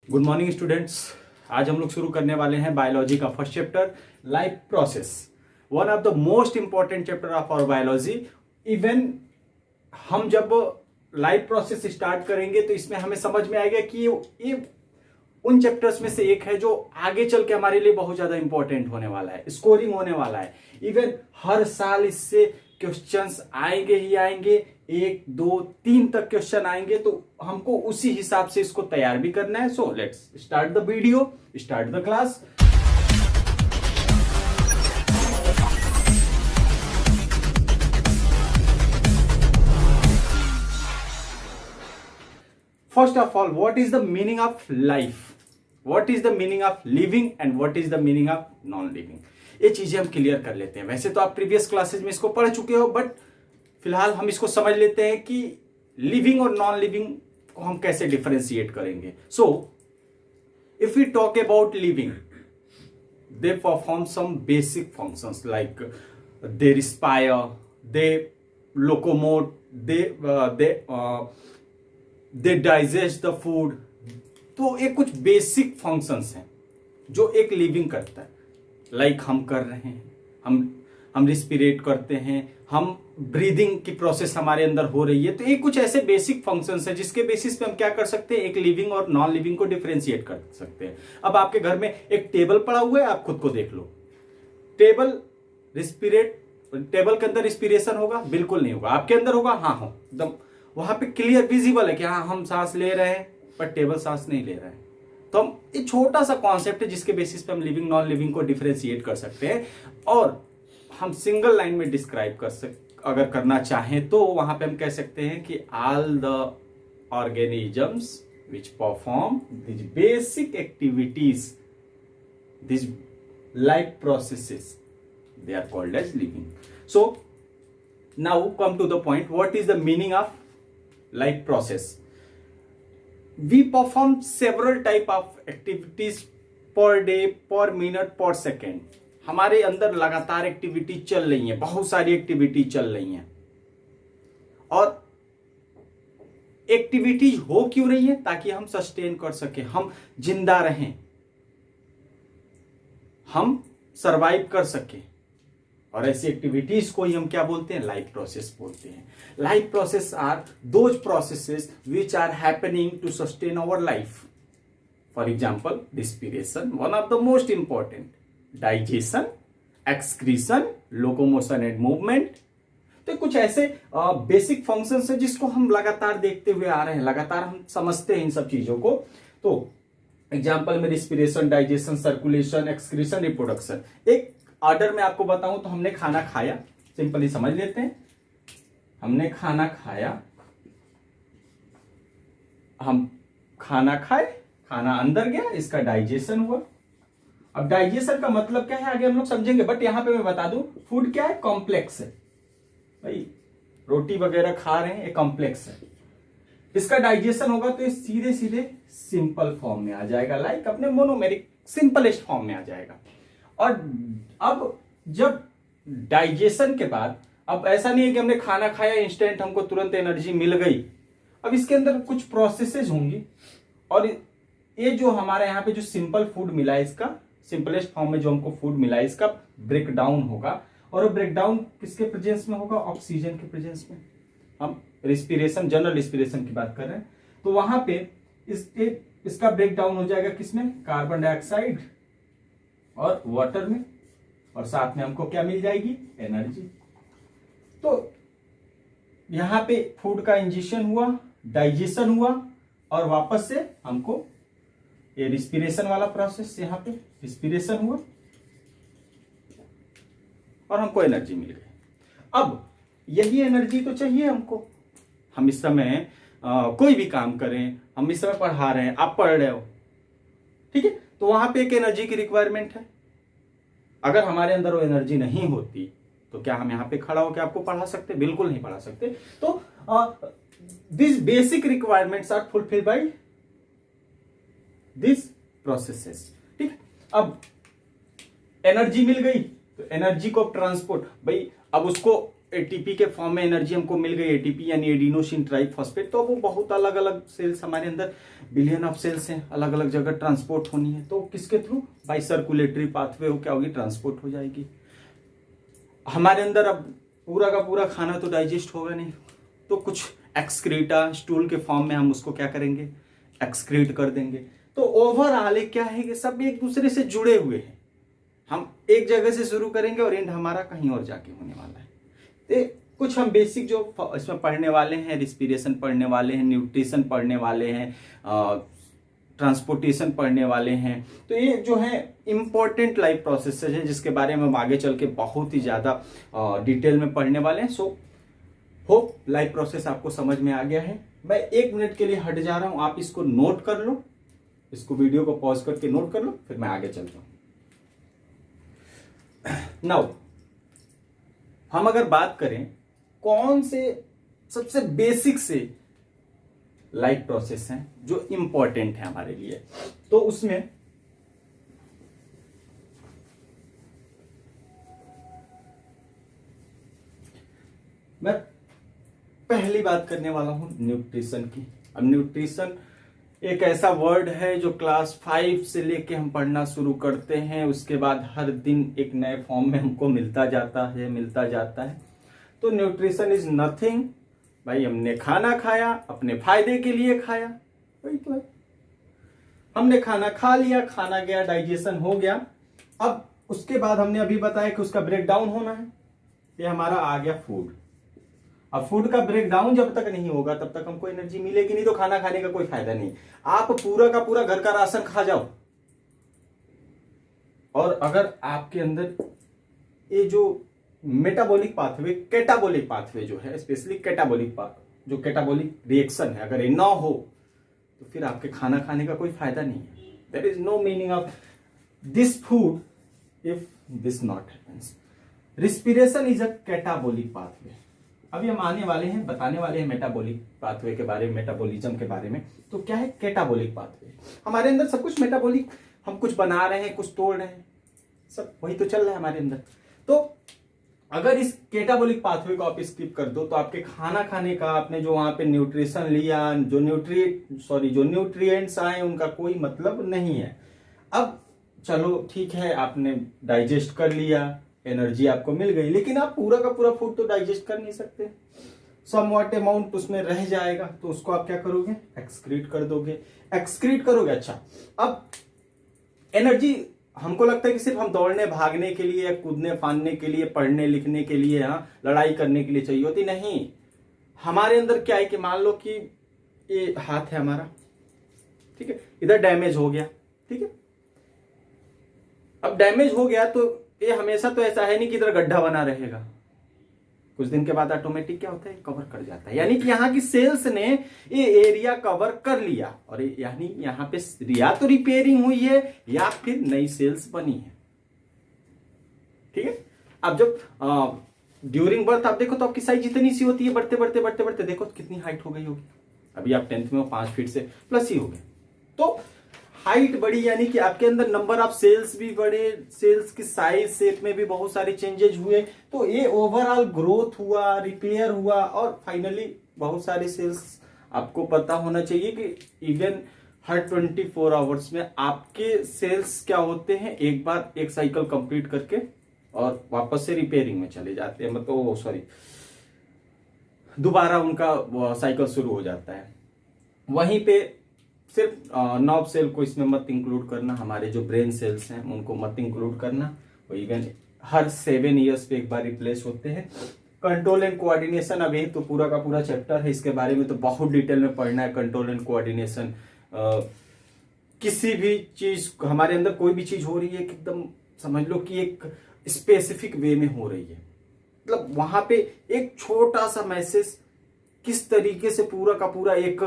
Good morning students. आज हम लोग शुरू करने वाले हैं बायोलॉजी का first chapter life process. One of the most important chapter of our biology. Even हम जब लाइफ प्रोसेस स्टार्ट करेंगे तो इसमें हमें समझ में आएगा कि ये उन चैप्टर्स में से एक है जो आगे चल के हमारे लिए बहुत ज्यादा इंपॉर्टेंट होने वाला है, स्कोरिंग होने वाला है। इवन हर साल इससे क्वेश्चंस आएंगे ही आएंगे, 1 2 3 तक क्वेश्चन आएंगे, तो हमको उसी हिसाब से इसको तैयार भी करना है। So let's start the video, start the class. First of all, what is the meaning of life? What is the meaning of living and what is the meaning of non-living? ये चीजें हम क्लियर कर लेते हैं। वैसे तो आप previous classes में इसको पढ़ चुके हो, बट फिलहाल हम इसको समझ लेते हैं कि लिविंग और नॉन लिविंग को हम कैसे डिफरेंशिएट करेंगे। So if we talk about living, they perform some basic functions like they respire, they locomote, they digest the food. तो ये कुछ बेसिक फंक्शंस हैं जो एक लिविंग करता है। लाइक हम कर रहे हैं, हम रिस्पिरेट करते हैं, हम ब्रीदिंग की प्रोसेस हमारे अंदर हो रही है। तो ये कुछ ऐसे बेसिक फंक्शंस हैं जिसके बेसिस पे हम क्या कर सकते हैं, एक लिविंग और नॉन लिविंग को डिफरेंशिएट कर सकते हैं। अब आपके घर में एक टेबल पड़ा हुआ है, आप खुद को देख लो। टेबल के अंदर रिस्पिरेशन होगा? बिल्कुल नहीं होगा। आपके अंदर होगा? हाँ हो, एकदम वहां पे क्लियर विजिबल है कि हाँ हम सांस ले रहे हैं, पर टेबल सांस नहीं ले रहा है। तो हम एक छोटा सा कॉन्सेप्ट है जिसके बेसिस पे हम लिविंग नॉन लिविंग को डिफरेंशिएट कर सकते हैं। और हम सिंगल लाइन में डिस्क्राइब अगर करना चाहें तो वहां पे हम कह सकते हैं कि all the organisms which perform this basic activities, this life processes, they are called as living. So now come to the point, what is the meaning of life process? We perform several type of activities per day, per minute, per second. हमारे अंदर लगातार activity चल रही है, बहुत सारी activity चल रही हैं। और एक्टिविटीज हो क्यों रही है? ताकि हम सस्टेन कर सके, हम जिंदा रहें, हम सरवाइव कर सके। और ऐसी एक्टिविटीज को ही हम क्या बोलते हैं? लाइफ प्रोसेस बोलते हैं। Life process are those processes which are happening to sustain our life. For example respiration, one of the most important, digestion, excretion, locomotion and movement. तो कुछ ऐसे बेसिक फंक्शंस हैं जिसको हम लगातार देखते हुए आ रहे हैं, लगातार हम समझते हैं इन सब चीजों को। तो एग्जाम्पल में respiration, digestion, circulation, excretion, reproduction. एक ऑर्डर में आपको बताऊं तो हमने खाना खाया, सिंपली समझ लेते हैं। हमने खाना खाया, हम खाना खाए, खाना अंदर गया, इसका डाइजेशन हुआ। अब डाइजेशन का मतलब क्या है आगे हम लोग समझेंगे, बट यहां पे मैं बता दूं, फूड क्या है? कॉम्प्लेक्स है भाई। रोटी वगैरह खा रहे हैं, ये कॉम्प्लेक्स है। इसका डाइजेशन होगा तो ये सीधे सीधे सिंपल फॉर्म में आ जाएगा, लाइक अपने मोनोमेरिक सिंपलेस्ट फॉर्म में आ जाएगा। और अब जब डाइजेशन के बाद, अब ऐसा नहीं है कि हमने खाना खाया इंस्टेंट हमको तुरंत एनर्जी मिल गई। अब इसके अंदर कुछ प्रोसेसेस होंगी, और ये जो हमारे यहाँ पे जो सिंपल फूड मिला है, इसका सिंपलेस्ट फॉर्म में जो हमको फूड मिला है, इसका ब्रेक डाउन होगा। और वो ब्रेक डाउन किसके प्रेजेंस में होगा? ऑक्सीजन के प्रेजेंस में। हम रिस्पिरेशन, जनरल रिस्पिरेशन की बात कर रहे हैं, तो वहां पे इसका ब्रेक डाउन हो जाएगा किसमें? कार्बन डाइऑक्साइड और वाटर में, और साथ में हमको क्या मिल जाएगी? एनर्जी। तो यहां पे फूड का इंजेक्शन हुआ, डाइजेशन हुआ, और वापस से हमको ये रिस्पिरेशन वाला प्रोसेस, यहां पे रिस्पिरेशन हुआ और हमको एनर्जी मिल गई। अब यही एनर्जी तो चाहिए हमको। हम इस समय कोई भी काम करें, हम इस समय पढ़ा रहे हैं, आप पढ़ रहे हो, ठीक है, तो वहां पे एक एनर्जी की रिक्वायरमेंट है। अगर हमारे अंदर वो एनर्जी नहीं होती तो क्या हम यहां पे खड़ा होकर आपको पढ़ा सकते? बिल्कुल नहीं पढ़ा सकते। तो this basic requirements are fulfilled by this processes, ठीक। अब एनर्जी मिल गई तो एनर्जी को ट्रांसपोर्ट, भाई अब उसको एटीपी के फॉर्म में एनर्जी हमको मिल गई, एटीपी यानी एडिनोसिन ट्राइफॉस्फेट, तो वो बहुत अलग अलग सेल्स हमारे अंदर, बिलियन ऑफ सेल्स हैं, अलग अलग जगह ट्रांसपोर्ट होनी है, तो किसके थ्रू, बाई सर्कुलेटरी पाथवे हो क्या होगी, ट्रांसपोर्ट हो जाएगी हमारे अंदर। अब पूरा का पूरा खाना तो डाइजेस्ट होगा नहीं, तो कुछ एक्सक्रीटा स्टूल के फॉर्म में हम उसको क्या करेंगे, एक्सक्रीट कर देंगे। तो ओवरऑल क्या है कि सब एक दूसरे से जुड़े हुए हैं, हम एक जगह से शुरू करेंगे और एंड हमारा कहीं और जाके होने वाला है। तो कुछ हम बेसिक जो इसमें पढ़ने वाले हैं, रिस्पिरेशन पढ़ने वाले हैं, न्यूट्रिशन पढ़ने वाले हैं, ट्रांसपोर्टेशन पढ़ने वाले हैं, तो ये जो है इंपॉर्टेंट लाइफ प्रोसेसेस है जिसके बारे में हम आगे चल के बहुत ही ज़्यादा डिटेल में पढ़ने वाले हैं। सो होप लाइफ प्रोसेस आपको समझ में आ गया है। मैं 1 मिनट के लिए हट जा रहा हूं, आप इसको नोट कर लो, इसको वीडियो को पॉज करके नोट कर लो, फिर मैं आगे चलता हूं। नाउ हम अगर बात करें कौन से सबसे बेसिक से लाइफ प्रोसेस हैं जो इंपॉर्टेंट है हमारे लिए, तो उसमें मैं पहली बात करने वाला हूं न्यूट्रिशन की। अब न्यूट्रिशन एक ऐसा वर्ड है जो क्लास 5 से लेके हम पढ़ना शुरू करते हैं, उसके बाद हर दिन एक नए फॉर्म में हमको मिलता जाता है। तो न्यूट्रिशन इज नथिंग, भाई हमने खाना खाया, अपने फायदे के लिए खाया, वही तो है। हमने खाना खा लिया, खाना गया, डाइजेशन हो गया, अब उसके बाद हमने अभी बताया कि उसका ब्रेक डाउन होना है, ये हमारा आ गया फूड। अब फूड का ब्रेक डाउन जब तक नहीं होगा तब तक हमको एनर्जी मिलेगी नहीं, तो खाना खाने का कोई फायदा नहीं। आप पूरा का पूरा घर का राशन खा जाओ, और अगर आपके अंदर ये जो मेटाबॉलिक पाथवे, कैटाबॉलिक पाथवे जो है, स्पेशली कैटाबॉलिक जो कैटाबॉलिक रिएक्शन है, अगर ये ना हो तो फिर आपके खाना खाने का कोई फायदा नहीं है। There is no meaning of this food if this not happens. Respiration is a catabolic pathway. अभी हम आने वाले हैं, बताने वाले हैं मेटाबॉलिक पाथवे के बारे में, मेटाबॉलिज्म के बारे में। तो क्या है कैटाबॉलिक पाथवे? हमारे अंदर सब कुछ मेटाबॉलिक, हम कुछ बना रहे हैं, कुछ तोड़ रहे हैं, सब वही तो चल रहा है हमारे अंदर। तो अगर इस कैटाबॉलिक पाथवे को आप स्किप कर दो तो आपके खाना खाने का, आपने जो वहां पे न्यूट्रिशन लिया, जो न्यूट्रिएंट्स आए, उनका कोई मतलब नहीं है। अब चलो ठीक है, आपने डाइजेस्ट कर लिया, एनर्जी आपको मिल गई, लेकिन आप पूरा का पूरा फूड तो डाइजेस्ट कर नहीं सकते, समवॉट अमाउंट उसमें रह जाएगा, तो उसको आप क्या करोगे, एक्सक्रीट कर दोगे। एक्सक्रीट करोगे, अच्छा। अब एनर्जी हमको लगता है कि सिर्फ हम दौड़ने भागने के लिए, कूदने फानने के लिए, पढ़ने लिखने के लिए, लड़ाई करने के लिए चाहिए होती नहीं। हमारे अंदर क्या है कि मान लो कि ये हाथ है हमारा, ठीक है, इधर डैमेज हो गया, ठीक है। अब डैमेज हो गया तो ये हमेशा तो ऐसा है नहीं कि इधर गड्ढा बना रहेगा, कुछ दिन के बाद ऑटोमेटिक क्या होता है, कवर कर जाता है। यानी कि यहाँ की सेल्स ने ये एरिया कवर कर लिया, और यानी यहाँ पे या तो रिपेयरिंग हुई है या फिर नई सेल्स बनी है, ठीक है। अब जब ड्यूरिंग बर्थ आप देखो तो आपकी साइज इतनी सी होती है, बढ़ते बढ़ते बढ़ते बढ़ते देखो कितनी हाइट हो गई होगी। अभी आप 10th में हो, 5 फीट से प्लस ही हो गए, तो हाइट बढ़ी, यानी कि आपके अंदर नंबर ऑफ सेल्स भी बढ़े, सेल्स की साइज शेप में भी बहुत सारे चेंजेस हुए, तो ये ओवरऑल ग्रोथ हुआ, रिपेयर हुआ, और फाइनली बहुत सारे सेल्स, आपको पता होना चाहिए कि इवन हर 24 आवर्स में आपके सेल्स क्या होते हैं, एक बार एक साइकिल कंप्लीट करके और वापस से रिपेयरिंग में चले जाते हैं, मतलब सॉरी, दोबारा उनका साइकिल शुरू हो जाता है। वहीं पे सिर्फ नर्व सेल को इसमें मत इंक्लूड करना, हमारे जो ब्रेन सेल्स हैं उनको मत इंक्लूड करना, वो इवन हर 7 ईयर्स पे एक बार रिप्लेस होते हैं। कंट्रोल एंड कोऑर्डिनेशन, अब ये तो पूरा का पूरा चैप्टर है, इसके बारे में तो बहुत डिटेल में पढ़ना है। कंट्रोल एंड कोऑर्डिनेशन, किसी भी चीज हमारे अंदर कोई भी चीज हो रही है, एकदम समझ लो कि एक स्पेसिफिक वे में हो रही है, मतलब वहां पे एक छोटा सा मैसेज किस तरीके से पूरा का पूरा एक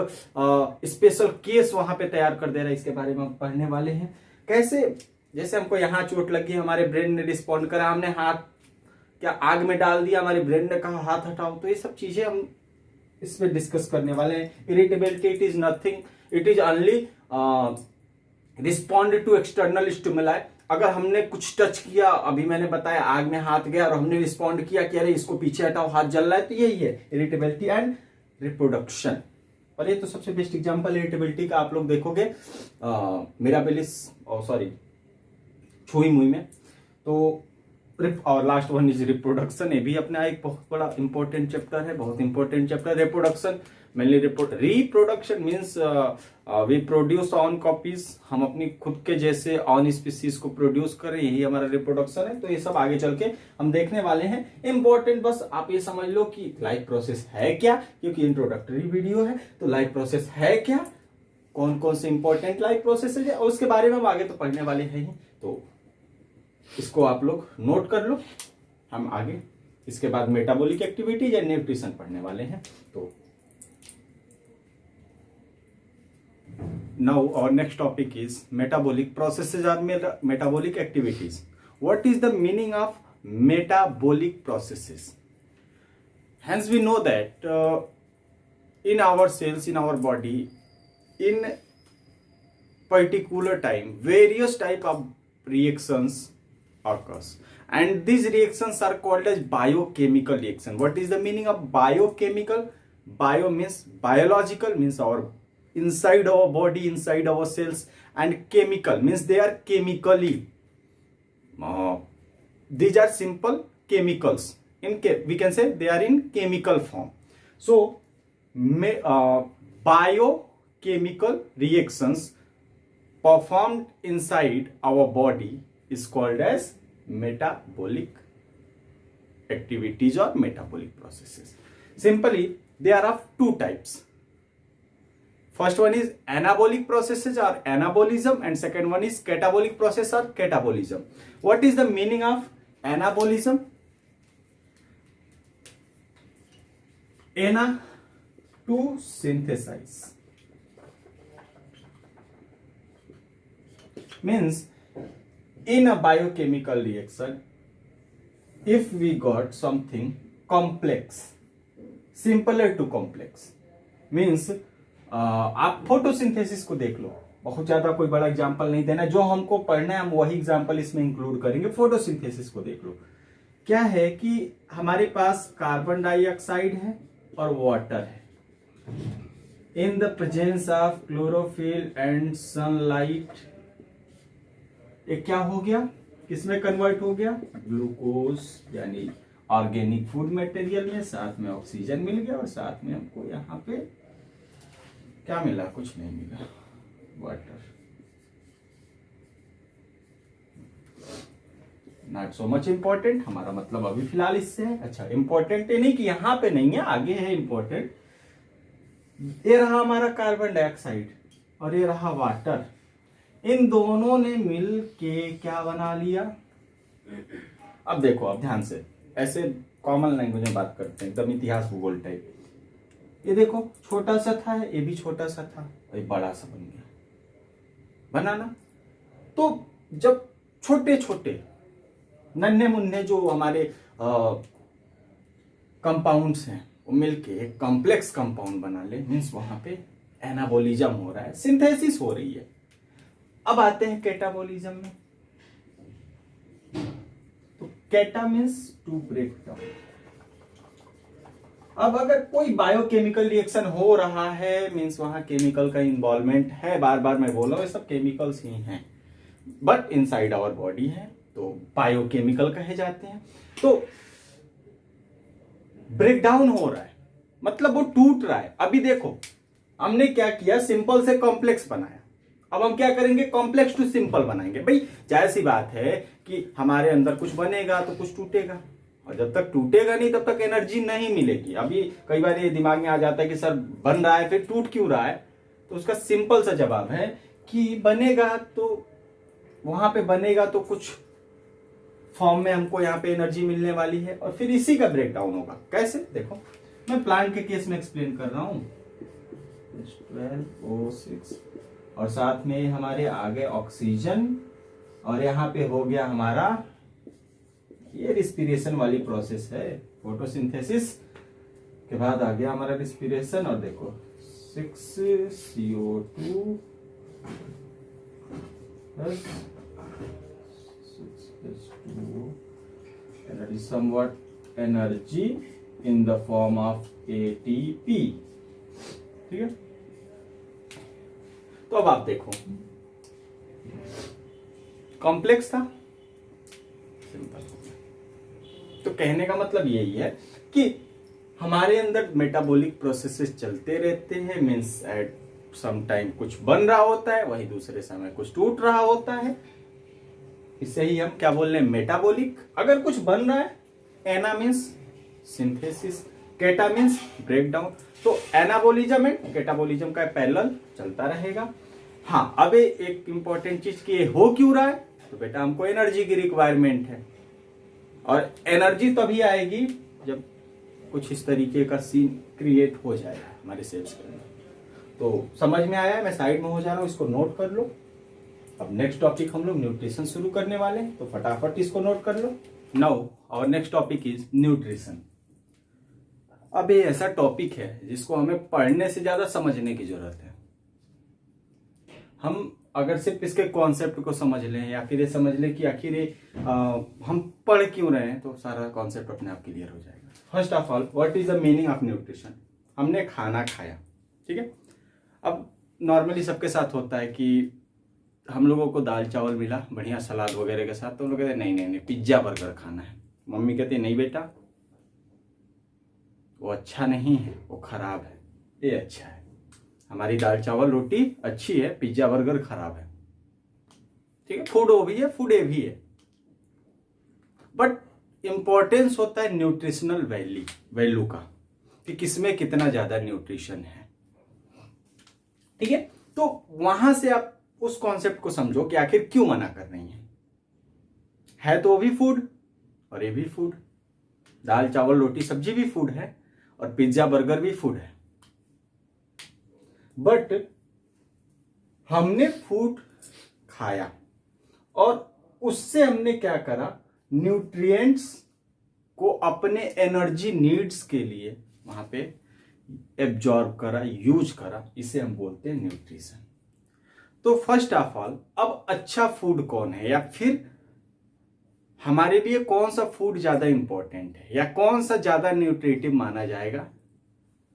स्पेशल केस वहां पे तैयार कर दे रहा है, इसके बारे में हम पढ़ने वाले हैं। कैसे, जैसे हमको यहाँ चोट लगी, हमारे ब्रेन ने रिस्पॉन्ड करा, हमने हाथ क्या आग में डाल दिया, हमारे ब्रेन ने कहा हाथ हटाओ, तो ये सब चीजें हम इसमें डिस्कस करने वाले हैं। Irritability, it is nothing, it is only respond to external stimuli. अगर हमने कुछ टच किया, अभी मैंने बताया आग में हाथ गया और हमने रिस्पॉन्ड किया कि अरे इसको पीछे हटाओ, हाथ जल रहा है, तो यही है इरिटेबिलिटी एंड रिप्रोडक्शन। और ये तो सबसे बेस्ट एग्जांपल इरिटेबिलिटी का आप लोग देखोगे मिराबिलिस सॉरी छुई मुई में। तो और लास्ट वन इज रिप्रोडक्शन, ये भी अपना एक बहुत बड़ा इंपॉर्टेंट चैप्टर है, बहुत important chapter reproduction. Mainly reproduction means we produce on copies, हम अपनी खुद के जैसे ऑन स्पीसीज को प्रोड्यूस करें, यही हमारा रिप्रोडक्शन है। तो ये सब आगे चल के हम देखने वाले हैं। इंपॉर्टेंट बस आप ये समझ लो कि लाइफ प्रोसेस है क्या, क्योंकि इंट्रोडक्टरी वीडियो है, तो लाइफ प्रोसेस है क्या, कौन कौन से इंपॉर्टेंट लाइफ प्रोसेस है, और उसके बारे में हम आगे तो पढ़ने वाले हैं ही। तो इसको आप लोग नोट कर लो, हम आगे इसके बाद मेटाबॉलिक एक्टिविटीज या न्यूट्रिशन पढ़ने वाले हैं। तो now our next topic is metabolic processes और metabolic activities. What is the meaning of metabolic processes? Hence we know that in our cells, in our body, in particular time, various type of reactions occurs, and these reactions are called as biochemical reaction. What is the meaning of biochemical? Bio means biological, means our inside our body, inside our cells, and chemical means they are chemically these are simple chemicals, we can say they are in chemical form. So biochemical reactions performed inside our body is called as metabolic activities or metabolic processes. Simply they are of two types. First one is anabolic processes or anabolism, and second one is catabolic process or catabolism. What is the meaning of anabolism? Ana, to synthesize, means in a biochemical reaction, if we got something complex, simpler to complex, means आप photosynthesis को देख लो, बहुत ज्यादा कोई बड़ा example नहीं देना, जो हमको पढ़ना है हम वही एग्जांपल इसमें इंक्लूड करेंगे। फोटोसिंथेसिस को देख लो, क्या है कि हमारे पास कार्बन डाइऑक्साइड है और वाटर है, इन the presence of chlorophyll and sunlight, ये क्या हो गया, किसमें कन्वर्ट हो गया, ग्लूकोज यानी ऑर्गेनिक फूड मटेरियल में, साथ में ऑक्सीजन मिल गया और साथ में हमको यहाँ पे क्या मिला, कुछ नहीं मिला, water. Not so much important, हमारा मतलब अभी फिलहाल इससे है। अच्छा, इंपॉर्टेंट है नहीं कि यहाँ पे नहीं है, आगे है इंपॉर्टेंट। ये रहा हमारा कार्बन डाइऑक्साइड और ये रहा वाटर, इन दोनों ने मिल के क्या बना लिया। अब देखो, अब ध्यान से, ऐसे कॉमन लैंग्वेज में बात करते हैं, एकदम इतिहास भूगोल टाइप। ये देखो, छोटा सा था, ये भी छोटा सा था, ये बड़ा सा बन गया, बनाना। तो जब छोटे छोटे नन्हे मुन्ने जो हमारे कंपाउंड्स हैं वो मिलके एक कॉम्प्लेक्स कंपाउंड बना ले, मीन्स वहां पे एनाबोलिज्म हो रहा है, सिंथेसिस हो रही है। अब आते हैं कैटाबोलिज्म में। तो कैटा मीन्स टू ब्रेक डाउन। अब अगर कोई बायोकेमिकल रिएक्शन हो रहा है, मीन्स वहां केमिकल का इन्वॉल्वमेंट है, बार बार मैं बोल रहा हूं ये सब केमिकल्स ही हैं, बट इनसाइड आवर बॉडी है, तो बायोकेमिकल कहे जाते हैं। तो ब्रेकडाउन हो रहा है, मतलब वो टूट रहा है। अभी देखो, हमने क्या किया, सिंपल से कॉम्प्लेक्स बनाया, अब हम क्या करेंगे, कॉम्प्लेक्स टू सिंपल बनाएंगे। भाई जाहिर सी बात है कि हमारे अंदर कुछ बनेगा तो कुछ टूटेगा, और जब तक टूटेगा नहीं तब तक एनर्जी नहीं मिलेगी। अभी कई बार ये दिमाग में आ जाता है कि सर बन रहा है फिर टूट क्यों रहा है, तो उसका सिंपल सा जवाब है कि बनेगा तो वहां पे बनेगा तो कुछ फॉर्म में हमको यहाँ पे एनर्जी मिलने वाली है, और फिर इसी का ब्रेकडाउन होगा। कैसे, देखो मैं प्लांट के केस में एक्सप्लेन कर रहा हूं। 12O6 और साथ में हमारे आगे ऑक्सीजन, और यहाँ पे हो गया हमारा, ये रिस्पिरेशन वाली प्रोसेस है, फोटोसिंथेसिस के बाद आ गया हमारा रिस्पिरेशन। और देखो 6CO2 plus 6H2O, and that is somewhat energy in the form of ATP. ठीक है, तो अब आप देखो, कॉम्प्लेक्स था, सिंपल हो गया। तो कहने का मतलब यही है कि हमारे अंदर मेटाबॉलिक प्रोसेसेस चलते रहते हैं, मीन्स एट सम टाइम कुछ बन रहा होता है, वही दूसरे समय कुछ टूट रहा होता है। इससे ही हम क्या बोल रहे हैं, मेटाबॉलिक। अगर कुछ बन रहा है, एना मीन्स सिंथेसिस, केटा मीन्स ब्रेकडाउन। तो एनाबोलिज्म एंड केटाबोलिज्म का पैरेलल चलता रहेगा। हाँ, अब एक इंपॉर्टेंट चीज की हो क्यों रहा है, तो बेटा हमको एनर्जी की रिक्वायरमेंट है, और एनर्जी तभी आएगी जब कुछ इस तरीके का सीन क्रिएट हो जाएगा हमारे सेल्स के अंदर। तो समझ में आया है, मैं साइड में हो जा रहा हूं, इसको नोट कर लो। अब नेक्स्ट टॉपिक हम लोग न्यूट्रिशन शुरू करने वाले हैं, तो फटाफट इसको नोट कर लो। Now our next topic is nutrition. अब ये ऐसा टॉपिक है जिसको हमें पढ़ने से ज्यादा समझने की जरूरत है। हम अगर सिर्फ इसके कॉन्सेप्ट को समझ लें या फिर ये समझ लें कि आखिर हम पढ़ क्यों रहे हैं, तो सारा कॉन्सेप्ट अपने आप क्लियर हो जाएगा। First of all, what is the meaning of nutrition. हमने खाना खाया, ठीक है। अब नॉर्मली सबके साथ होता है कि हम लोगों को दाल चावल मिला बढ़िया सलाद वगैरह के साथ, तो हम लोग कहते हैं नहीं नहीं नहीं, पिज्जा बर्गर खाना है। मम्मी कहती है नहीं बेटा, वो अच्छा नहीं है, वो खराब है, ये अच्छा है। हमारी दाल चावल रोटी अच्छी है, पिज्जा बर्गर खराब है। ठीक है, फूड वो भी है, फूड ये भी है, बट इंपॉर्टेंस होता है न्यूट्रिशनल वैल्यू का, कि किसमें कितना ज्यादा न्यूट्रिशन है। ठीक है, तो वहां से आप उस कॉन्सेप्ट को समझो कि आखिर क्यों मना कर रही है तो वो भी फूड और ये भी फूड। दाल चावल रोटी सब्जी भी फूड है और पिज्जा बर्गर भी फूड है, बट हमने फूड खाया और उससे हमने क्या करा, न्यूट्रिएंट्स को अपने एनर्जी नीड्स के लिए वहां पे एब्जॉर्ब करा, यूज करा, इसे हम बोलते हैं न्यूट्रिशन। तो फर्स्ट ऑफ ऑल, अब अच्छा फूड कौन है, या फिर हमारे लिए कौन सा फूड ज्यादा इंपॉर्टेंट है, या कौन सा ज्यादा न्यूट्रिटिव माना जाएगा,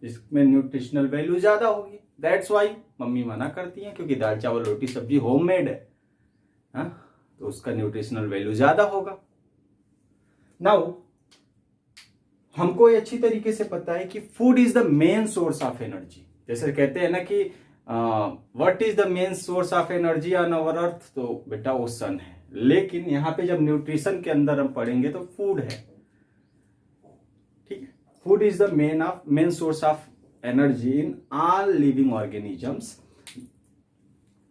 जिसमें न्यूट्रिशनल वैल्यू ज्यादा होगी। दैट्स वाई मम्मी मना करती हैं, क्योंकि दाल चावल रोटी सब्जी होममेड है, तो उसका न्यूट्रिशनल वैल्यू ज्यादा होगा। नाउ हमको ये अच्छी तरीके से पता है कि food is the main source of energy. जैसे कहते हैं ना कि what is the main source of energy on our earth, तो बेटा वो सन है। लेकिन यहां पे जब न्यूट्रिशन के अंदर हम पढ़ेंगे तो फूड है, ठीक है। Food is the main source of energy in all living organisms.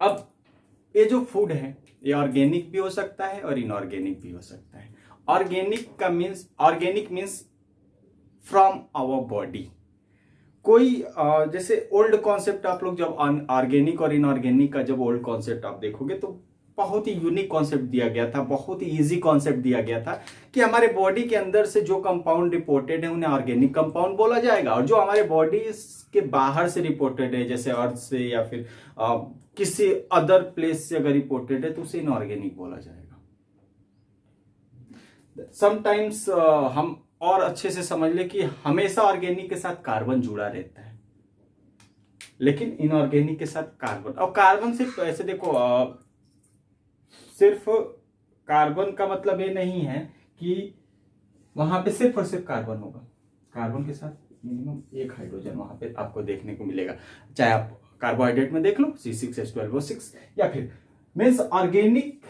अब ये जो फूड है ये ऑर्गेनिक भी हो सकता है और इनऑर्गेनिक भी हो सकता है। Organic means from our body. कोई जैसे ओल्ड कॉन्सेप्ट आप लोग जब ऑर्गेनिक और इनऑर्गेनिक का जब ओल्ड कॉन्सेप्ट आप देखोगे तो बहुत ही यूनिक कॉन्सेप्ट दिया गया था, बहुत ही इजी कॉन्सेप्ट दिया गया था कि हमारे बॉडी के अंदर से जो कंपाउंड रिपोर्टेड है उन्हें ऑर्गेनिक कंपाउंड बोला जाएगा, और जो हमारे बॉडी के बाहर से रिपोर्टेड है, जैसे अर्थ से या फिर किसी अदर प्लेस से अगर रिपोर्टेड है तो उसे इनऑर्गेनिक बोला जाएगा। समटाइम्स हम और अच्छे से समझ ले कि हमेशा ऑर्गेनिक के साथ कार्बन जुड़ा रहता है, लेकिन इनऑर्गेनिक के साथ कार्बन, और कार्बन सिर्फ ऐसे देखो, सिर्फ कार्बन का मतलब ये नहीं है कि वहां पे सिर्फ और सिर्फ कार्बन होगा। कार्बन के साथ मिनिमम एक हाइड्रोजन वहां पे आपको देखने को मिलेगा, चाहे आप कार्बोहाइड्रेट में देख लो C6H12O6, या फिर मीन्स ऑर्गेनिक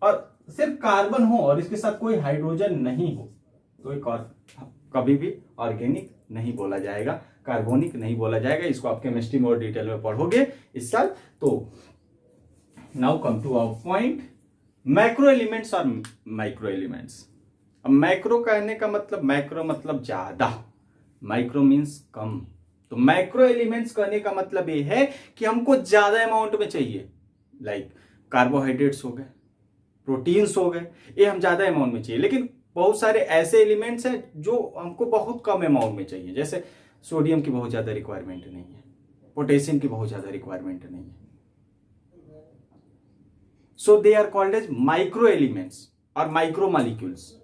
और सिर्फ कार्बन हो और इसके साथ कोई हाइड्रोजन नहीं हो तो एक और कभी भी ऑर्गेनिक नहीं बोला जाएगा, कार्बोनिक नहीं बोला जाएगा। इसको आप केमिस्ट्री में और डिटेल में पढ़ोगे इस साल। तो now come to our point, macro elements और माइक्रो एलिमेंट्स। अब मैक्रो कहने का मतलब, मैक्रो मतलब ज्यादा, माइक्रो मीन्स कम। तो मैक्रो एलिमेंट्स कहने का मतलब ये है कि हमको ज्यादा अमाउंट में चाहिए, लाइक कार्बोहाइड्रेट्स हो गए, प्रोटीन्स हो गए, ये हम ज्यादा अमाउंट में चाहिए। लेकिन बहुत सारे ऐसे एलिमेंट्स हैं जो हमको बहुत कम अमाउंट में चाहिए, जैसे सोडियम की बहुत ज्यादा रिक्वायरमेंट नहीं है, पोटेशियम की बहुत ज्यादा रिक्वायरमेंट नहीं है, So they are called as micro elements or micro molecules.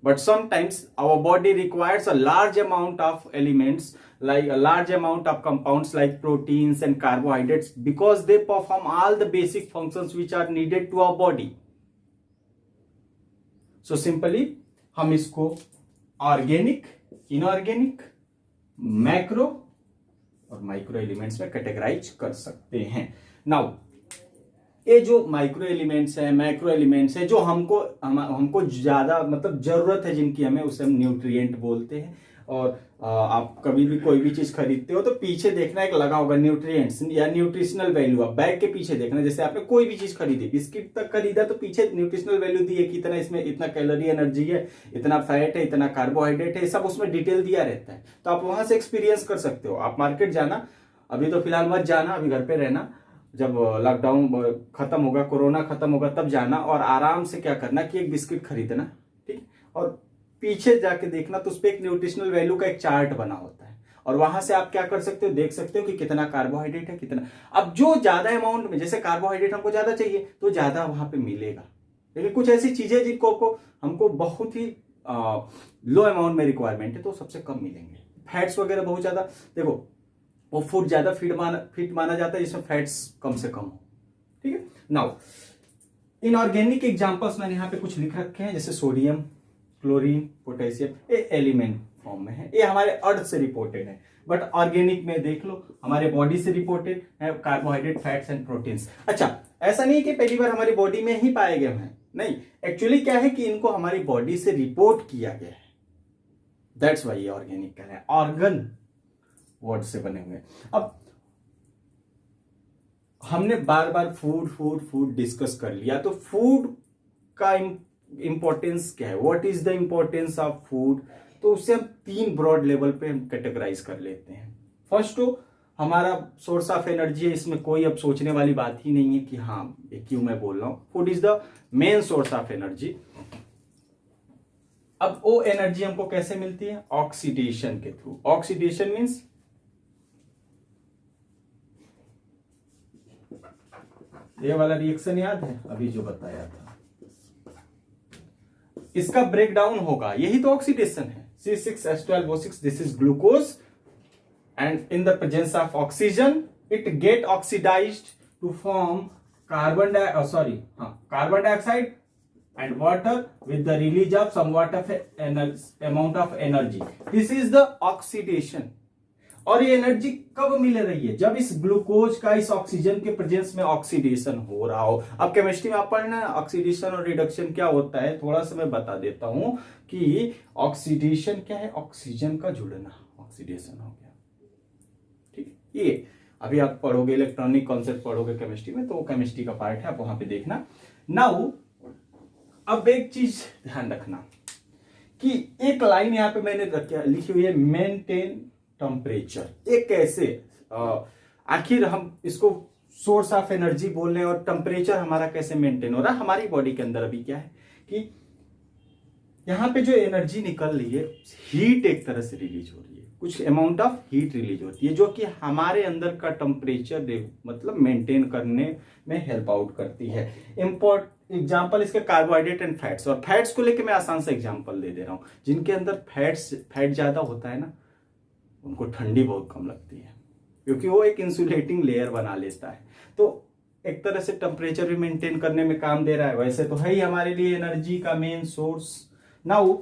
But sometimes our body requires a large amount of elements, like a large amount of compounds like proteins and carbohydrates, because they perform all the basic functions which are needed to our body. So simply हम इसको organic, inorganic, macro और micro elements में categorise कर सकते हैं. Now ये जो micro elements है, मैक्रो एलिमेंट्स है, जो हमको ज्यादा मतलब जरूरत है जिनकी हमें, उसे हम न्यूट्रिएंट बोलते हैं. और आप कभी भी कोई भी चीज खरीदते हो तो पीछे देखना एक लगा होगा न्यूट्रिएंट्स या न्यूट्रिशनल वैल्यू. आप बैग के पीछे देखना, जैसे आपने कोई भी चीज खरीदी, बिस्किट तक खरीदा तो पीछे न्यूट्रिशनल वैल्यू दी है कि इतना इसमें इतना कैलोरी एनर्जी है, इतना फैट है, इतना कार्बोहाइड्रेट है, सब उसमें डिटेल दिया रहता है. तो आप वहां से एक्सपीरियंस कर सकते हो. आप मार्केट जाना, अभी तो फिलहाल मत जाना, अभी घर पे रहना. जब लॉकडाउन खत्म होगा, कोरोना खत्म होगा, तब जाना और आराम से क्या करना कि एक बिस्किट खरीदना, ठीक, और पीछे जाके देखना तो उस पर एक न्यूट्रिशनल वैल्यू का एक चार्ट बना होता है. और वहां से आप क्या कर सकते हो, देख सकते हो कि कितना कार्बोहाइड्रेट है, कितना. अब जो ज्यादा अमाउंट में, जैसे कार्बोहाइड्रेट हमको ज्यादा चाहिए तो ज्यादा वहां पे मिलेगा. लेकिन कुछ ऐसी चीजें जिनको हमको बहुत ही लो अमाउंट में रिक्वायरमेंट है तो सबसे कम मिलेंगे. फैट्स वगैरह बहुत ज्यादा, देखो वो फूड ज्यादा फिट माना जाता है जिसमें फैट्स कम से कम हो. ठीक है. नाउ इनऑर्गेनिक एग्जांपल्स मैंने यहाँ पे कुछ लिख रखे हैं, जैसे सोडियम, क्लोरीन, पोटेशियम. ये एलिमेंट फॉर्म में है, ये हमारे अर्थ से रिपोर्टेड है. बट ऑर्गेनिक में देख लो हमारे बॉडी से रिपोर्टेड है, कार्बोहाइड्रेट, फैट्स एंड प्रोटीन्स. अच्छा, ऐसा नहीं कि पहली बार हमारी बॉडी में ही पाए गए हैं, नहीं. एक्चुअली क्या है कि इनको हमारी बॉडी से रिपोर्ट किया गया है. दैट्स वाई ये ऑर्गेनिक कह रहे हैं. ऑर्गन वर्ड से बने हुए. अब हमने बार बार फूड डिस्कस कर लिया, तो फूड का इंपॉर्टेंस क्या है, what is the importance of food. तो उससे हम 3 ब्रॉड लेवल पे हम कैटेगराइज कर लेते हैं. फर्स्ट तो हमारा सोर्स ऑफ एनर्जी है, इसमें कोई अब सोचने वाली बात ही नहीं है कि हाँ ये क्यों मैं बोल रहा हूं. Food is the main source of energy. अब वो एनर्जी हमको कैसे मिलती है, ऑक्सीडेशन के थ्रू. ऑक्सीडेशन मीन्स ये वाला रिएक्शन याद है अभी जो बताया था, इसका ब्रेकडाउन होगा, यही तो ऑक्सीडेशन है. C6H12O6, this is glucose, and in the presence of oxygen it get oxidized to form carbon dioxide and water with the release of somewhat of amount of energy. This is the oxidation. और ये energy कब मिल रही है, जब इस glucose का इस oxygen के प्रेजेंस में ऑक्सीडेशन हो रहा हो. अब केमिस्ट्री में आप पढ़ना है ऑक्सीडेशन और रिडक्शन क्या होता है, थोड़ा सा मैं बता देता हूं कि ऑक्सीडेशन क्या है, ऑक्सीजन का जुड़ना, ऑक्सीडेशन हो गया. ठीक, ये अभी आप पढ़ोगे, इलेक्ट्रॉनिक कॉन्सेप्ट पढ़ोगे केमिस्ट्री में, तो केमिस्ट्री का पार्ट है, आप वहां पे देखना. नाउ अब एक चीज ध्यान रखना कि एक लाइन यहां पे मैंने लिखी हुई है, मेंटेन टेम्परेचर. ये कैसे, आखिर हम इसको सोर्स ऑफ एनर्जी बोल रहे हैं और टेम्परेचर हमारा कैसे मेंटेन हो रहा है. हमारी बॉडी के अंदर अभी क्या है कि यहां पे जो एनर्जी निकल रही है, हीट एक तरह से रिलीज हो रही है, कुछ अमाउंट ऑफ हीट रिलीज होती है जो कि हमारे अंदर का टेम्परेचर मतलब मेंटेन करने में हेल्प आउट करती है. एग्जाम्पल इसके कार्बोहाइड्रेट एंड फैट्स. और फैट्स को लेके मैं आसान सा एग्जाम्पल दे रहा हूं. जिनके अंदर फैट ज्यादा होता है ना, उनको ठंडी बहुत कम लगती है, क्योंकि वो एक इंसुलेटिंग लेयर बना लेता है. तो एक तरह से टेम्परेचर भी मेंटेन करने में काम दे रहा है. वैसे तो है ही हमारे लिए एनर्जी का main source. Now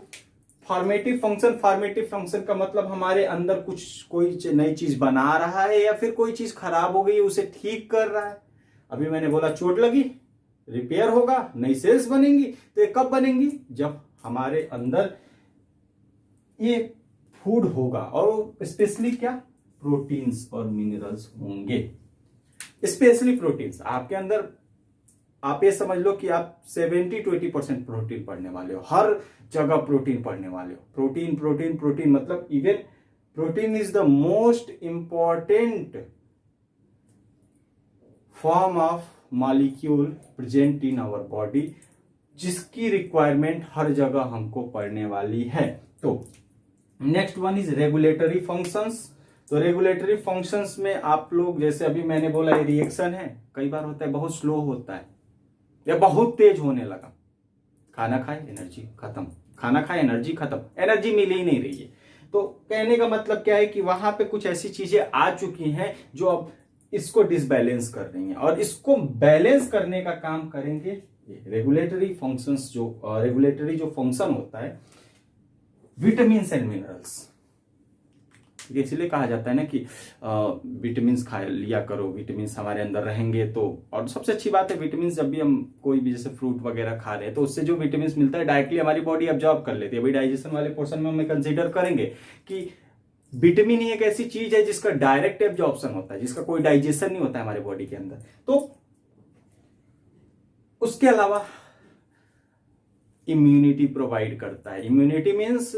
formative function का मतलब हमारे अंदर कोई नई चीज बना रहा है या फिर कोई चीज खराब हो गई है उसे ठीक कर रहा है. अभी मैंने बोला चोट लगी, रिपेयर होगा, नई सेल्स बनेंगी. तो ये कब बनेंगी, जब हमारे अंदर ये फूड होगा, और स्पेशली क्या, प्रोटीन्स और मिनरल्स होंगे. स्पेशली प्रोटीन्स आपके अंदर, आप ये समझ लो कि आप 70 to 80% प्रोटीन पढ़ने वाले हो, हर जगह प्रोटीन पढ़ने वाले हो. प्रोटीन प्रोटीन प्रोटीन मतलब even protein is the most important form of molecule present in our body, जिसकी रिक्वायरमेंट हर जगह हमको पढ़ने वाली है. तो next one is regulatory functions. तो रेगुलेटरी फंक्शंस में आप लोग, जैसे अभी मैंने बोला ये रिएक्शन है, कई बार होता है बहुत स्लो होता है, या बहुत तेज होने लगा, खाना खाए एनर्जी खत्म, खाना खाए एनर्जी खत्म, एनर्जी मिल ही नहीं रही है। तो कहने का मतलब क्या है कि वहां पे कुछ ऐसी चीजें आ चुकी हैं जो अब इसको डिसबैलेंस कर रही हैं, और इसको बैलेंस करने का काम करेंगे रेगुलेटरी फंक्शंस, जो रेगुलेटरी जो फंक्शन होता है विटामिन एंड मिनरल्स। इसलिए कहा जाता है ना कि विटामिन खा लिया करो, विटामिन हमारे अंदर रहेंगे तो। और सबसे अच्छी बात है विटामिन, जब भी हम कोई भी जैसे फ्रूट वगैरह खा रहे हैं तो उससे जो विटामिन मिलता है डायरेक्टली हमारी बॉडी अब्जॉर्ब कर लेती है। अभी डाइजेशन वाले पोर्शन में हम कंसिडर करेंगे कि विटामिन ही एक ऐसी चीज है जिसका डायरेक्ट एब्जॉर्प्शन होता है, जिसका कोई डाइजेशन नहीं होता है हमारे बॉडी के अंदर। तो उसके अलावा इम्यूनिटी प्रोवाइड करता है। Immunity means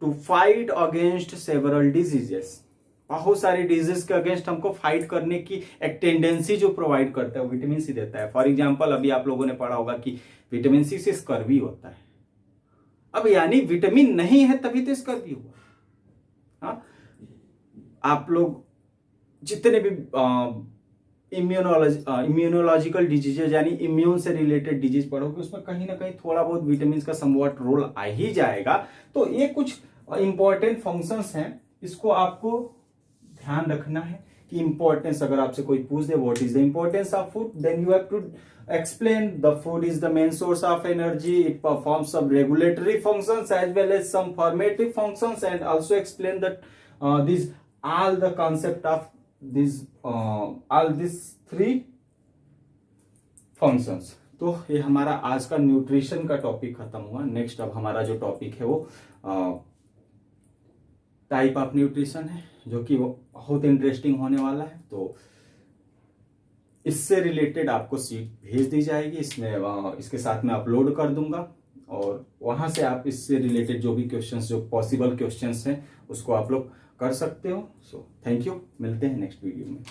to fight against several diseases, बहुत सारी डिजीज के अगेंस्ट हमको फाइट करने की एक टेंडेंसी जो प्रोवाइड करता है विटामिन सी देता है। फॉर एग्जांपल अभी आप लोगों ने पढ़ा होगा कि विटामिन सी से स्कर्वी होता है। अब यानी विटामिन नहीं है तभी तो स्कर्वी हुआ। हाँ, आप लोग जितने भी इम्यूनोलॉजिकल डिजीजेज यानी इम्यून से रिलेटेड डिजीज पढ़ोगे उसमें कहीं ना कहीं थोड़ा बहुत विटामिन का समवॉट रोल आ ही जाएगा। तो ये कुछ इंपॉर्टेंट फंक्शंस हैं, इसको आपको ध्यान रखना है कि इंपॉर्टेंस, अगर आपसे कोई पूछ दे what is the importance of food, then you have to explain the food is the main source of energy, it performs some regulatory functions as well as some formative functions, and also explain that these all the concept of these three functions। तो ये हमारा आज का nutrition का topic खत्म हुआ। Next अब हमारा जो टॉपिक है वो टाइप ऑफ न्यूट्रिशन है, जो कि वो बहुत इंटरेस्टिंग होने वाला है। तो इससे रिलेटेड आपको सीट भेज दी जाएगी, इसमें इसके साथ में अपलोड कर दूंगा, और वहां से आप इससे रिलेटेड जो भी क्वेश्चंस, जो पॉसिबल क्वेश्चंस हैं उसको आप लोग कर सकते हो। सो थैंक यू, मिलते हैं नेक्स्ट वीडियो में।